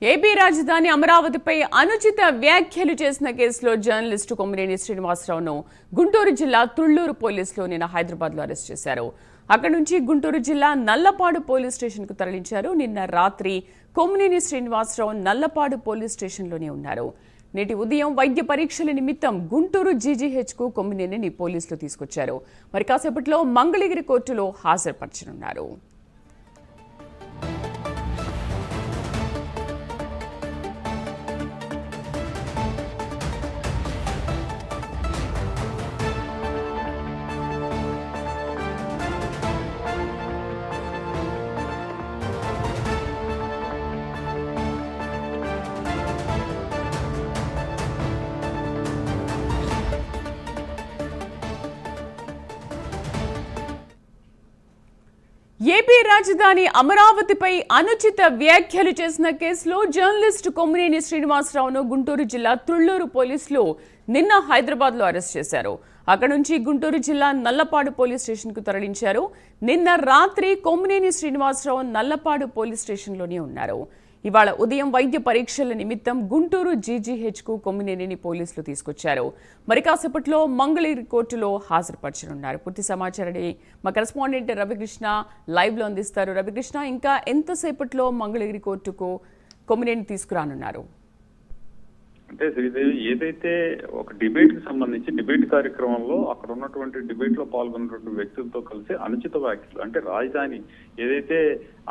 AP రాజధాని అమరావతిపై అనుచిత వ్యాఖ్యలు చేసిన కేసులో జర్నలిస్టు కొమ్మినేని శ్రీనివాసరావును గుంటూరు జిల్లా తుళ్లూరు పోలీసులు నిన్న హైదరాబాద్లో అరెస్ట్ చేశారు. అక్కడి నుంచి గుంటూరు జిల్లా నల్లపాడు పోలీస్ స్టేషన్కు తరలించారు. నిన్న రాత్రి కొమ్మినేని శ్రీనివాసరావు నల్లపాడు పోలీస్ స్టేషన్లోనే ఉన్నారు. నేటి ఉదయం వైద్య పరీక్షల నిమిత్తం గుంటూరు జీజీహెచ్కు కొమ్మినేనిని పోలీసులు తీసుకొచ్చారు. మరి కాసేపట్లో మంగళగిరి కోర్టులో హాజరుపరచనున్నారు. ఏపీ రాజధాని అమరావతిపై అనుచిత వ్యాఖ్యలు చేసిన కేసులో జర్నలిస్టు కొమ్మినేని శ్రీనివాసరావును గుంటూరు జిల్లా తుళ్లూరు పోలీసులు నిన్న హైదరాబాద్లో అరెస్ట్ చేశారు. అక్కడి నుంచి గుంటూరు జిల్లా నల్లపాడు పోలీస్ స్టేషన్కు తరలించారు. నిన్న రాత్రి కొమ్మినేని శ్రీనివాసరావు నల్లపాడు పోలీస్ స్టేషన్లోనే ఉన్నారు. ఇవాళ ఉదయం వైద్య పరీక్షల నిమిత్తం గుంటూరు జీజీహెచ్కు కొమ్మినేనిని పోలీసులు తీసుకొచ్చారు. మరి కాసేపట్లో మంగళగిరి కోర్టులో హాజరుపరచనున్నారు. పూర్తి సమాచారాన్ని మా కరెస్పాండెంట్ రవికృష్ణ లైవ్లో అందిస్తారు. రవికృష్ణ, ఇంకా ఎంతసేపట్లో మంగళగిరి కోర్టుకు కొమ్మినేని తీసుకురానున్నారు? అంటే శ్రీదేవి, ఏదైతే ఒక డిబేట్ కి సంబంధించి డిబేట్ కార్యక్రమంలో అక్కడ ఉన్నటువంటి డిబేట్ లో పాల్గొన్నటువంటి వ్యక్తులతో కలిసి అనుచిత వ్యాఖ్యలు, అంటే రాజధాని ఏదైతే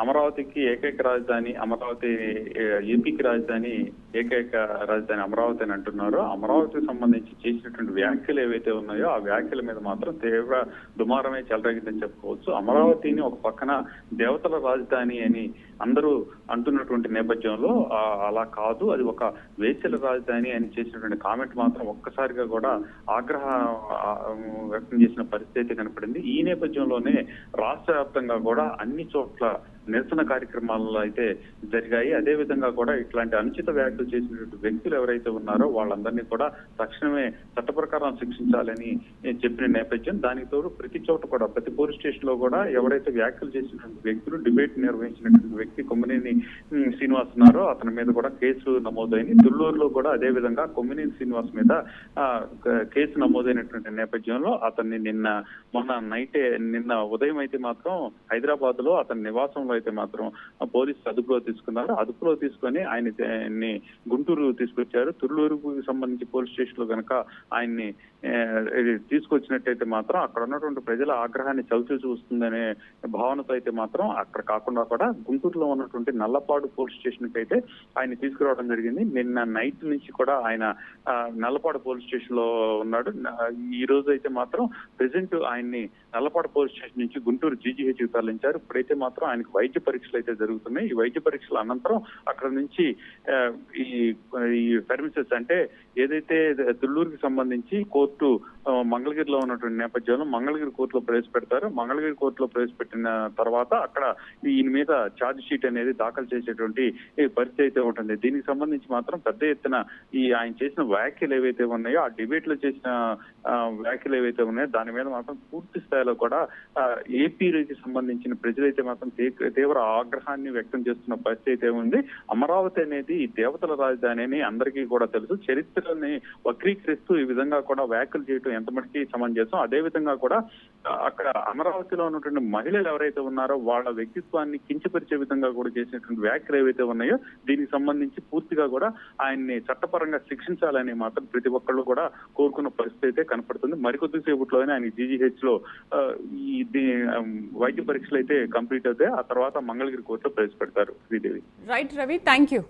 అమరావతికి ఏకైక రాజధాని, అమరావతి ఏపీకి రాజధాని ఏకైక రాజధాని అమరావతి అని అంటున్నారో, అమరావతికి సంబంధించి చేసినటువంటి వ్యాఖ్యలు ఏవైతే ఉన్నాయో ఆ వ్యాఖ్యల మీద మాత్రం తీవ్ర దుమారమే చెలరేగిందని చెప్పుకోవచ్చు. అమరావతిని ఒక పక్కన దేవతల రాజధాని అని అందరూ అంటున్నటువంటి నేపథ్యంలో అలా కాదు, అది ఒక వేశ్యల రాజధాని అని చేసినటువంటి కామెంట్ మాత్రం ఒక్కసారిగా కూడా ఆగ్రహం వ్యక్తం చేసిన పరిస్థితి కనపడింది. ఈ నేపథ్యంలోనే రాష్ట్ర వ్యాప్తంగా కూడా అన్ని చోట్ల నిరసన కార్యక్రమాలు అయితే జరిగాయి. అదే విధంగా కూడా ఇట్లాంటి అనుచిత వ్యాఖ్యలు చేసినటువంటి వ్యక్తులు ఎవరైతే ఉన్నారో వాళ్ళందరినీ కూడా తక్షణమే చట్ట ప్రకారం శిక్షించాలని చెప్పిన నేపథ్యం. దానికి తోడు ప్రతి చోట కూడా ప్రతి పోలీస్ స్టేషన్ లో కూడా ఎవరైతే వ్యాఖ్యలు చేసినటువంటి వ్యక్తులు, డిబేట్ నిర్వహించినటువంటి వ్యక్తి కొమ్మినేని శ్రీనివాస్ ఉన్నారో అతని మీద కూడా కేసు నమోదైంది. తుళ్లూరులో కూడా అదే విధంగా కొమ్మినేని శ్రీనివాస్ మీద కేసు నమోదైనటువంటి నేపథ్యంలో అతన్ని నిన్న ఉదయం అయితే మాత్రం హైదరాబాద్ లో అతని నివాసంలో అయితే మాత్రం పోలీసులు అదుపులో తీసుకున్నారు. అదుపులో తీసుకొని ఆయన్ని గుంటూరు తీసుకొచ్చారు. తుళ్లూరుకు సంబంధించి పోలీస్ స్టేషన్ లో కనుక ఆయన్ని తీసుకొచ్చినట్టయితే మాత్రం అక్కడ ఉన్నటువంటి ప్రజల ఆగ్రహాన్ని చవిచూసి వస్తుందనే భావనతో అయితే మాత్రం అక్కడ కాకుండా కూడా గుంటూరులో ఉన్నటువంటి నల్లపాడు పోలీస్ స్టేషన్ కి అయితే ఆయన తీసుకురావడం జరిగింది. నిన్న నైట్ నుంచి కూడా ఆయన నల్లపాడు పోలీస్ స్టేషన్ లో ఉన్నాడు. ఈ రోజు అయితే మాత్రం ప్రెసెంట్ ఆయన్ని నల్లపాడు పోలీస్ స్టేషన్ నుంచి గుంటూరు జీజీహెచ్ తరలించారు. ఇప్పుడైతే మాత్రం ఆయనకు వైద్య పరీక్షలు అయితే జరుగుతున్నాయి. ఈ వైద్య పరీక్షల అనంతరం అక్కడ నుంచి ఈ పర్మిషన్స్, అంటే ఏదైతే తుళ్లూరుకి సంబంధించి కోర్టు మంగళగిరిలో ఉన్నటువంటి నేపథ్యంలో మంగళగిరి కోర్టులో ప్రవేశపెడతారు. మంగళగిరి కోర్టులో ప్రవేశపెట్టిన తర్వాత అక్కడ ఈయన మీద ఛార్జ్ షీట్ అనేది దాఖలు చేసేటువంటి పరిస్థితి అయితే ఉంటుంది. దీనికి సంబంధించి మాత్రం పెద్ద ఎత్తున ఆయన చేసిన వ్యాఖ్యలు ఏవైతే ఉన్నాయో, ఆ డిబేట్ లో చేసిన వ్యాఖ్యలు ఏవైతే ఉన్నాయో దాని మీద మాత్రం పూర్తి స్థాయిలో కూడా ఏపీకి సంబంధించిన ప్రజలైతే మాత్రం తీవ్ర ఆగ్రహాన్ని వ్యక్తం చేస్తున్న పరిస్థితి అయితే ఉంది. అమరావతి అనేది దేవతల రాజధాని అని అందరికీ కూడా తెలుసు. చరిత్రని వక్రీకరిస్తూ ఈ విధంగా కూడా వ్యాఖ్యలు చేయడం ఎంత మటుకి సమంజసం. అదే విధంగా కూడా అక్కడ అమరావతిలో ఉన్నటువంటి మహిళలు ఎవరైతే ఉన్నారో వాళ్ళ వ్యక్తిత్వాన్ని కించపరిచే విధంగా కూడా చేసినటువంటి వ్యాఖ్యలు ఏవైతే ఉన్నాయో దీనికి సంబంధించి పూర్తిగా కూడా ఆయన్ని చట్టపరంగా శిక్షించాలని మాత్రం ప్రతి ఒక్కళ్ళు కూడా కోరుకున్న పరిస్థితి అయితే కనపడుతుంది. మరికొద్ది సేపట్లోనే ఆయన జీజీహెచ్ లో వైద్య పరీక్షలు అయితే కంప్లీట్ అవుతాయి. ఆ తర్వాత మంగళగిరి కోర్టులో ప్రవేశపెడతారు. Sridevi. Right Ravi, thank you.